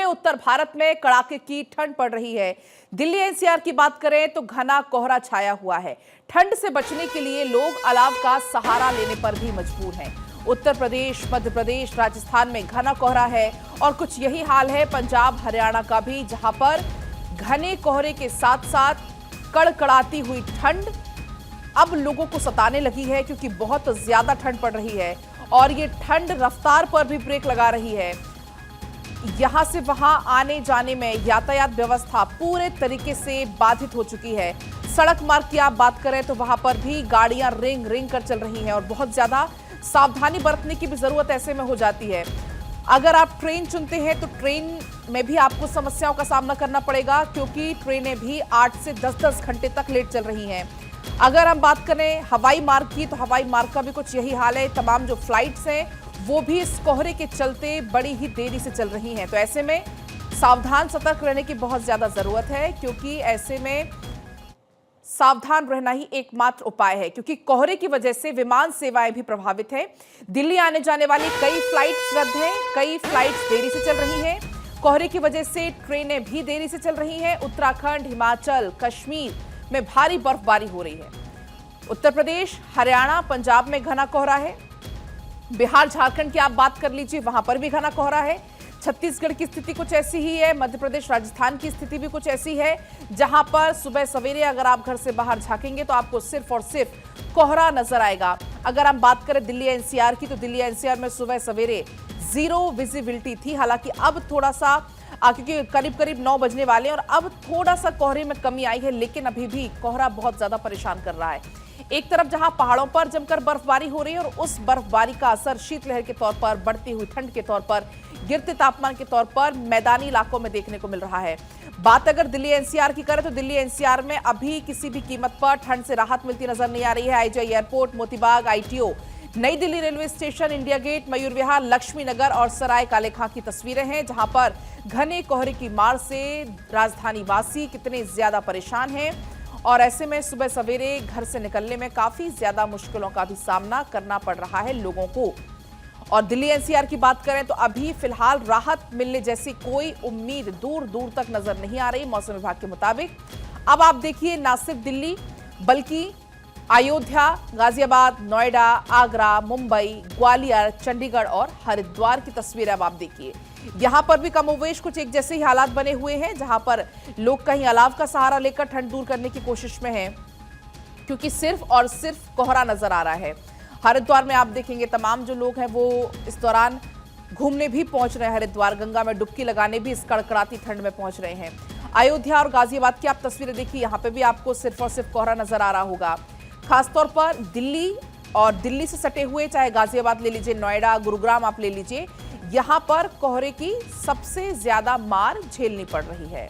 उत्तर भारत में कड़ाके की ठंड पड़ रही है। दिल्ली एनसीआर की बात करें तो घना कोहरा छाया हुआ है। ठंड से बचने के लिए लोग अलाव का सहारा लेने पर भी मजबूर हैं। उत्तर प्रदेश, मध्य प्रदेश, राजस्थान में घना कोहरा है और कुछ यही हाल है पंजाब, हरियाणा का भी, जहां पर घने कोहरे के साथ साथ कड़कड़ाती हुई ठंड अब लोगों को सताने लगी है, क्योंकि बहुत ज्यादा ठंड पड़ रही है और ये ठंड रफ्तार पर भी ब्रेक लगा रही है। यहां से वहां आने जाने में यातायात व्यवस्था पूरे तरीके से बाधित हो चुकी है। सड़क मार्ग की आप बात करें तो वहां पर भी गाड़ियां रिंग रिंग कर चल रही हैं और बहुत ज्यादा सावधानी बरतने की भी जरूरत ऐसे में हो जाती है। अगर आप ट्रेन चुनते हैं तो ट्रेन में भी आपको समस्याओं का सामना करना पड़ेगा, क्योंकि ट्रेनें भी 8 से 10-10 घंटे तक लेट चल रही हैं। अगर हम बात करें हवाई मार्ग की तो हवाई मार्ग का भी कुछ यही हाल है। तमाम जो फ्लाइट्स हैं वो भी इस कोहरे के चलते बड़ी ही देरी से चल रही हैं। तो ऐसे में सावधान सतर्क रहने की बहुत ज्यादा जरूरत है, क्योंकि ऐसे में सावधान रहना ही एकमात्र उपाय है, क्योंकि कोहरे की वजह से विमान सेवाएं भी प्रभावित हैं। दिल्ली आने जाने वाली कई फ्लाइट्स रद्द हैं, कई फ्लाइट्स देरी से चल रही हैं। कोहरे की वजह से ट्रेनें भी देरी से चल रही हैं। उत्तराखंड, हिमाचल, कश्मीर में भारी बर्फबारी हो रही है। उत्तर प्रदेश, हरियाणा, पंजाब में घना कोहरा है। बिहार, झारखंड की आप बात कर लीजिए, वहां पर भी घना कोहरा है। छत्तीसगढ़ की स्थिति कुछ ऐसी ही है। मध्य प्रदेश, राजस्थान की स्थिति भी कुछ ऐसी है, जहां पर सुबह सवेरे अगर आप घर से बाहर झांकेंगे तो आपको सिर्फ और सिर्फ कोहरा नजर आएगा। अगर हम बात करें दिल्ली एनसीआर की तो दिल्ली एनसीआर में सुबह सवेरे जीरो विजिबिलिटी थी। हालांकि अब थोड़ा सा, क्योंकि करीब करीब 9 बजने वाले हैं और अब थोड़ा सा कोहरे में कमी आई है, लेकिन अभी भी कोहरा बहुत ज्यादा परेशान कर रहा है। एक तरफ जहां पहाड़ों पर जमकर बर्फबारी हो रही है और उस बर्फबारी का असर शीतलहर के तौर पर, बढ़ती हुई ठंड के तौर पर, गिरते तापमान के तौर पर मैदानी इलाकों में देखने को मिल रहा है। बात अगर दिल्ली एनसीआर की करें तो दिल्ली एनसीआर में अभी किसी भी कीमत पर ठंड से राहत मिलती नजर नहीं आ रही है। IGI airport, Motibagh, ITO, New Delhi railway station, India Gate, Mayur Vihar, Lakshmi Nagar और सराय काले खां की तस्वीरें हैं, जहां पर घने कोहरे की मार से राजधानी वासी कितने ज्यादा परेशान हैं और ऐसे में सुबह सवेरे घर से निकलने में काफी ज्यादा मुश्किलों का भी सामना करना पड़ रहा है लोगों को। और दिल्ली एनसीआर की बात करें तो अभी फिलहाल राहत मिलने जैसी कोई उम्मीद दूर दूर तक नजर नहीं आ रही मौसम विभाग के मुताबिक। अब आप देखिए, ना सिर्फ दिल्ली बल्कि अयोध्या, गाजियाबाद, नोएडा, आगरा, मुंबई, ग्वालियर, चंडीगढ़ और हरिद्वार की तस्वीरें अब आप देखिए। यहां पर भी कमोवेश कुछ एक जैसे ही हालात बने हुए हैं, जहां पर लोग कहीं अलाव का सहारा लेकर ठंड दूर करने की कोशिश में हैं, क्योंकि सिर्फ और सिर्फ कोहरा नजर आ रहा है। हरिद्वार में आप देखेंगे तमाम जो लोग हैं वो इस दौरान घूमने भी पहुंच रहे हैं। हरिद्वार गंगा में डुबकी लगाने भी इस कड़कड़ाती ठंड में पहुंच रहे हैं। अयोध्या और गाजियाबाद की आप तस्वीरें देखिए, यहां पे भी आपको सिर्फ और सिर्फ कोहरा नजर आ रहा होगा। खासतौर पर दिल्ली और दिल्ली से सटे हुए, चाहे गाजियाबाद ले लीजिए, नोएडा, गुरुग्राम आप ले लीजिए, यहां पर कोहरे की सबसे ज्यादा मार झेलनी पड़ रही है।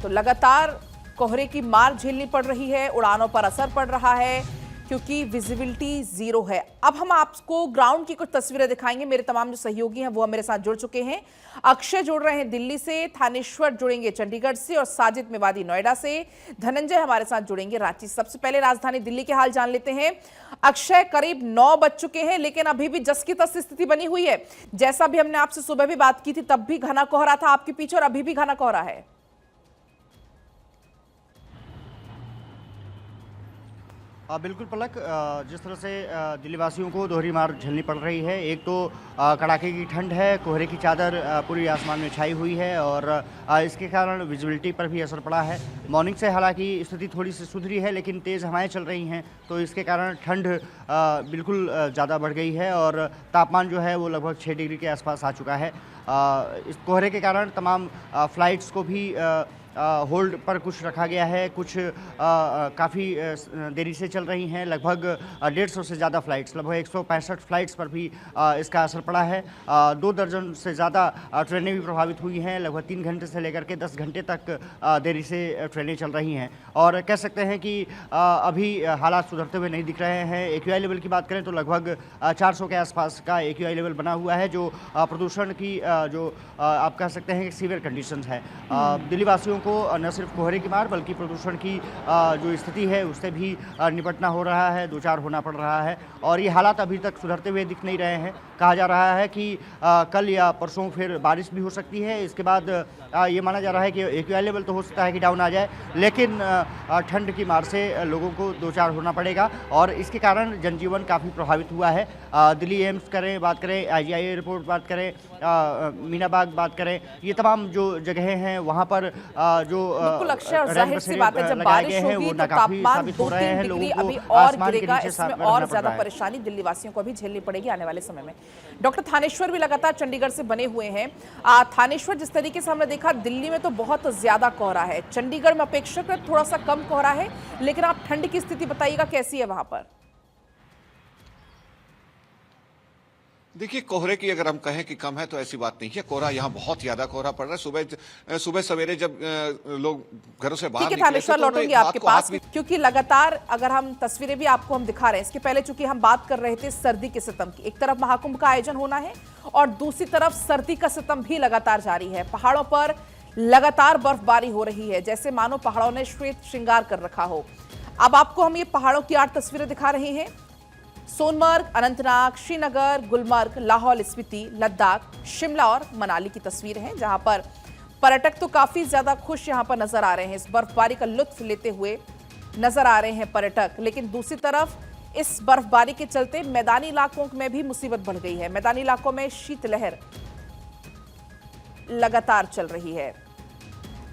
तो लगातार कोहरे की मार झेलनी पड़ रही है, उड़ानों पर असर पड़ रहा है, क्योंकि विजिबिलिटी जीरो है। अब हम आपको ग्राउंड की कुछ तस्वीरें दिखाएंगे। मेरे तमाम जो सहयोगी हैं वो मेरे साथ जुड़ चुके हैं। अक्षय जुड़ रहे हैं दिल्ली से, थानेश्वर जुड़ेंगे चंडीगढ़ से और साजिद मेवाती नोएडा से, धनंजय हमारे साथ जुड़ेंगे रांची। सबसे पहले राजधानी दिल्ली के हाल जान लेते हैं। अक्षय, करीब 9 बज चुके हैं, लेकिन अभी भी जस की तस स्थिति बनी हुई है। जैसा भी हमने आपसे सुबह भी बात की थी, तब भी घना कोहरा था आपके पीछे और अभी भी घना कोहरा है। बिल्कुल पलक, जिस तरह से दिल्ली वासियों को दोहरी मार झेलनी पड़ रही है। एक तो कड़ाके की ठंड है, कोहरे की चादर पूरी आसमान में छाई हुई है और इसके कारण विजिबिलिटी पर भी असर पड़ा है। मॉर्निंग से हालांकि स्थिति थोड़ी सी सुधरी है, लेकिन तेज़ हवाएं चल रही हैं, तो इसके कारण ठंड बिल्कुल ज़्यादा बढ़ गई है और तापमान जो है वो लगभग 6 डिग्री के आसपास आ चुका है। इस कोहरे के कारण तमाम फ़्लाइट्स को भी होल्ड पर कुछ रखा गया है, कुछ काफ़ी देरी से चल रही हैं। लगभग 150 से ज़्यादा फ़्लाइट्स, लगभग 165 फ़्लाइट्स पर भी इसका असर पड़ा है। 2 दर्जन से ज़्यादा ट्रेनें भी प्रभावित हुई हैं। लगभग 3 घंटे से लेकर के 10 घंटे तक देरी से ट्रेनें चल रही हैं और कह सकते हैं कि अभी हालात सुधरते हुए नहीं दिख रहे हैं। एक्यूआई लेवल की बात करें तो लगभग 400 के आसपास का एक्यूआई लेवल बना हुआ है, जो प्रदूषण की जो आप कह सकते हैं कि सीवियर कंडीशंस है। दिल्ली वासियों को को न सिर्फ कोहरे की मार बल्कि प्रदूषण की जो स्थिति है उससे भी निपटना हो रहा है, दो चार होना पड़ रहा है। और ये हालात अभी तक सुधरते हुए दिख नहीं रहे हैं। कहा जा रहा है कि कल या परसों फिर बारिश भी हो सकती है। इसके बाद ये माना जा रहा है कि एक्यूआई लेवल तो हो सकता है कि डाउन आ जाए, लेकिन ठंड की मार से लोगों को दो चार होना पड़ेगा और इसके कारण जनजीवन काफ़ी प्रभावित हुआ है। दिल्ली एम्स करें, बात करें IGI एयरपोर्ट, बात करें मीना बाग, बात करें, ये तमाम जो जगहें हैं वहाँ पर जो बिल्कुल अक्षय, और रैन जाहिर सी बसेरे बात है जब लगाए बारिश गए हैं होगी वो तो नाकाफी तापमान साबित हो रहे 2-3 हैं। डिग्री लोगों अभी को और आसमान के गिरेगा। नीचे इसमें रहना और पड़ ज्यादा रहा है। परेशानी दिल्ली वासियों को भी झेलनी पड़ेगी आने वाले समय में। डॉक्टर थानेश्वर भी लगातार चंडीगढ़ से बने हुए हैं। थानेश्वर, जिस तरीके से हमने देखा दिल्ली में तो बहुत ज्यादा कोहरा है, चंडीगढ़ में अपेक्षाकृत थोड़ा सा कम कोहरा है, लेकिन आप ठंड की स्थिति बताइएगा कैसी है वहां पर? देखिए, कोहरे की अगर हम कहें कि कम है तो ऐसी बात नहीं है। कोहरा यहाँ बहुत ज्यादा कोहरा पड़ रहा है। सुबह सवेरे जब लोग घरों से बाहर ठीक है निकले थे, थानेश्वर, तो लौटूंगी उन्हें हाथ आपके को हाथ पास, भी क्योंकि लगातार अगर हम तस्वीरें भी आपको हम दिखा रहे हैं, इसके पहले चूंकि हम बात कर रहे थे सर्दी के सितम की, एक तरफ महाकुंभ का आयोजन होना है और दूसरी तरफ सर्दी का सितम भी लगातार जारी है। पहाड़ों पर लगातार बर्फबारी हो रही है, जैसे मानो पहाड़ों ने श्वेत श्रृंगार कर रखा हो। अब आपको हम ये पहाड़ों की 8 तस्वीरें दिखा रहे हैं। सोनमर्ग, अनंतनाग, श्रीनगर, गुलमर्ग, लाहौल स्पीति, लद्दाख, शिमला और मनाली की तस्वीर है, जहां पर पर्यटक तो काफी ज्यादा खुश यहां पर नजर आ रहे हैं, इस बर्फबारी का लुत्फ लेते हुए नजर आ रहे हैं पर्यटक। लेकिन दूसरी तरफ इस बर्फबारी के चलते मैदानी इलाकों में भी मुसीबत बढ़ गई है। मैदानी इलाकों में शीतलहर लगातार चल रही है।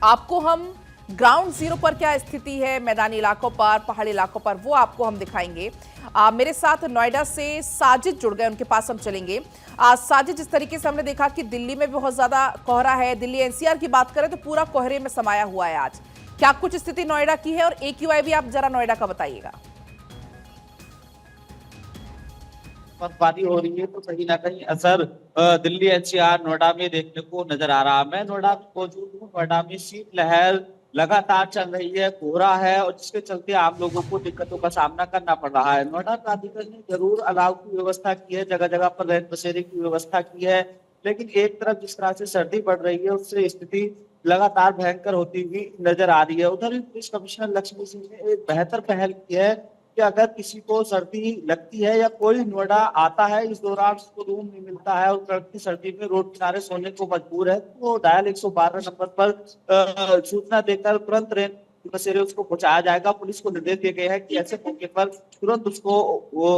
आपको हम ग्राउंड जीरो पर क्या स्थिति है मैदानी इलाकों पर, पहाड़ी इलाकों पर, वो आपको हम दिखाएंगे। मेरे साथ नोएडा से साजिद जुड़ गए, उनके पास हम चलेंगे। साजिद, जिस तरीके से हमने देखा कि दिल्ली में बहुत ज्यादा कोहरा है, दिल्ली NCR की बात करें तो पूरा कोहरे में समाया हुआ है आज, क्या कुछ स्थिति नोएडा की है? और AQI भी आप जरा नोएडा का बताइएगा। बर्फबारी हो रही है तो कहीं ना कहीं असर दिल्ली NCR नोएडा में देखने को नजर आ रहा है। मैं नोएडा में मौजूद हूँ। नोएडा में शीतलहर लगातार चल रही है, कोहरा है और जिसके चलते आम लोगों को दिक्कतों का सामना करना पड़ रहा है। नोएडा प्राधिकरण ने जरूर अलाव की व्यवस्था की है, जगह जगह पर रैन बसेरे की व्यवस्था की है, लेकिन एक तरफ जिस तरह से सर्दी बढ़ रही है उससे स्थिति लगातार भयंकर होती हुई नजर आ रही है। उधर ही पुलिस कमिश्नर लक्ष्मी सिंह ने एक बेहतर पहल की है कि अगर किसी को सर्दी लगती है या कोई नोएडा आता है, इस दौरान उसको रूम नहीं मिलता है और कड़कती सर्दी में रोड किनारे सोने को मजबूर है, तो डायल 112 नंबर पर सूचना देकर तुरंत रेन बसेरे उसको पहुंचाया जाएगा। पुलिस को निर्देश दिए गए हैं कि ऐसे मौके पर तुरंत उसको वो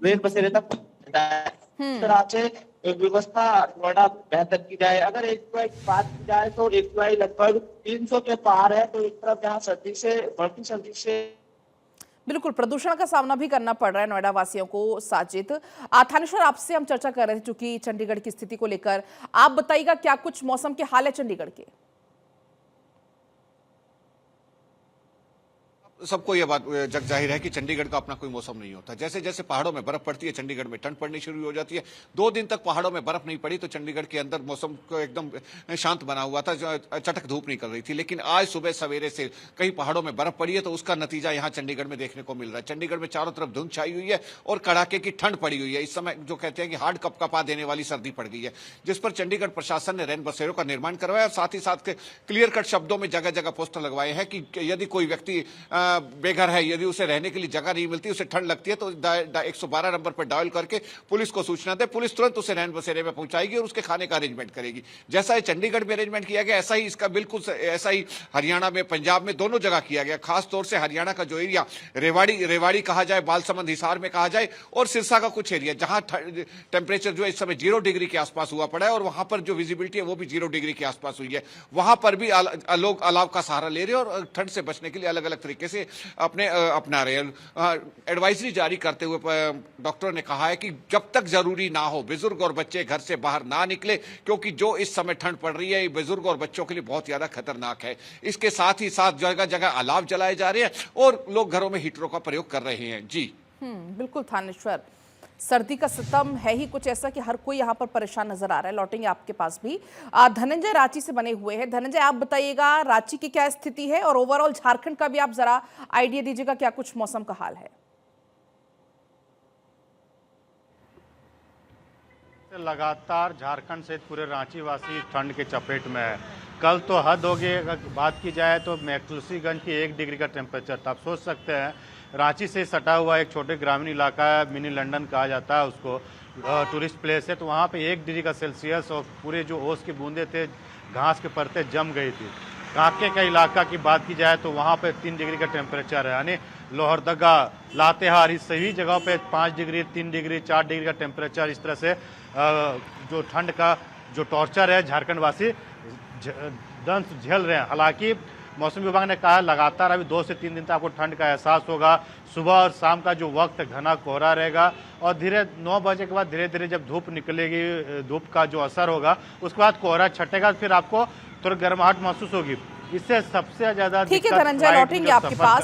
रेन बसेरे तक पहुंचाया जाए। इस तरह से व्यवस्था नोएडा बेहतर की जाए। अगर AQI की बात की जाए तो AQI लगभग 300 के पार है। तो एक तरफ जहाँ सर्दी से बढ़ती सर्दी से बिल्कुल प्रदूषण का सामना भी करना पड़ रहा है नोएडा वासियों को। साजिद, थानेश्वर, आपसे हम चर्चा कर रहे थे चूंकि चंडीगढ़ की स्थिति को लेकर, आप बताइएगा क्या कुछ मौसम के हाल है चंडीगढ़ के? सबको यह बात जग जाहिर है कि चंडीगढ़ का अपना कोई मौसम नहीं होता। जैसे जैसे पहाड़ों में बर्फ पड़ती है, चंडीगढ़ में ठंड पड़नी शुरू हो जाती है। 2 दिन तक पहाड़ों में बर्फ नहीं पड़ी तो चंडीगढ़ के अंदर मौसम को एकदम शांत बना हुआ था, चटक धूप निकल रही थी। लेकिन आज सुबह सवेरे से कई पहाड़ों में बर्फ पड़ी है, तो उसका नतीजा यहाँ चंडीगढ़ में देखने को मिल रहा है। चंडीगढ़ में चारों तरफ धुंध छाई हुई है और कड़ाके की ठंड पड़ी हुई है। इस समय जो कहते हैं कि हार्ड कपकपा देने वाली सर्दी पड़ गई है, जिस पर चंडीगढ़ प्रशासन ने रैन बसेरों का निर्माण करवाया और साथ ही साथ क्लियर कट शब्दों में जगह जगह पोस्टर लगवाए हैं कि यदि कोई व्यक्ति बेघर है, यदि उसे रहने के लिए जगह नहीं मिलती, उसे ठंड लगती है, तो 112 नंबर पर डायल करके पुलिस को सूचना दे। पुलिस तुरंत उसे रैन बसेरे में पहुंचाएगी और उसके खाने का अरेंजमेंट करेगी। जैसा ये चंडीगढ़ में अरेंजमेंट किया गया, ऐसा ही इसका बिल्कुल ऐसा ही हरियाणा में, पंजाब में, दोनों जगह किया गया। खासतौर से हरियाणा का जो एरिया रेवाड़ी कहा जाए, बालसमंद, हिसार में कहा जाए, और सिरसा का कुछ एरिया जहां टेम्परेचर जो है इस समय 0 डिग्री के आसपास हुआ पड़ा है और वहां पर जो विजिबिलिटी है वो भी 0 डिग्री के आसपास हुई है। वहां पर भी लोग अलाव का सहारा ले रहे हैं और ठंड से बचने के लिए अलग अलग तरीके से अपना रहे हैं। एडवाइजरी जारी करते हुए डॉक्टरों ने कहा है कि जब तक जरूरी ना हो बुजुर्ग और बच्चे घर से बाहर ना निकले, क्योंकि जो इस समय ठंड पड़ रही है ये बुजुर्ग और बच्चों के लिए बहुत ज्यादा खतरनाक है। इसके साथ ही साथ जगह जगह अलाव जलाए जा रहे हैं और लोग घरों में हीटरों का प्रयोग कर रहे हैं। जी बिल्कुल थानेश्वर, सर्दी का सितम है ही कुछ ऐसा कि हर कोई यहाँ पर परेशान नजर आ रहा है। लौटेंगे आपके पास भी। धनंजय रांची से बने हुए हैं। धनंजय, आप बताइएगा रांची की क्या स्थिति है और ओवरऑल झारखंड का भी आप जरा आइडिया दीजिएगा, क्या कुछ मौसम का हाल है? लगातार झारखंड सहित पूरे रांची वासी ठंड के चपेट में है। कल तो हद हो गई। अगर बात की जाए तो मैक्लूसीगंज की 1 डिग्री का टेम्परेचर था। आप सोच सकते हैं रांची से सटा हुआ एक छोटे ग्रामीण इलाका है, मिनी लंदन कहा जाता है उसको, टूरिस्ट प्लेस है, तो वहाँ पे 1 डिग्री का सेल्सियस और पूरे जो ओस की बूंदे थे, घास के परतें जम गई थी। कांके का इलाका की बात की जाए तो वहाँ पे 3 डिग्री का टेम्परेचर है, यानी लोहरदगा, लातेहार, इस सभी जगहों पे 5 डिग्री, 3 डिग्री, 4 डिग्री का टेम्परेचर, इस तरह से जो ठंड का जो टॉर्चर है झारखंड वासी दंश झेल रहे हैं। हालांकि मौसम विभाग ने कहा लगातार अभी 2 से 3 दिन तक आपको ठंड का एहसास होगा। सुबह और शाम का जो वक्त घना कोहरा रहेगा और 9 बजे के बाद धीरे धीरे जब धूप निकलेगी, धूप का जो असर होगा उसके बाद कोहरा छटेगा, फिर आपको थोड़ा गर्माहट महसूस होगी। इससे सबसे ज्यादा ठीक है दिक्कत धनंजय, फ्लाइट में लौटेंगे जो आपके सफर पास।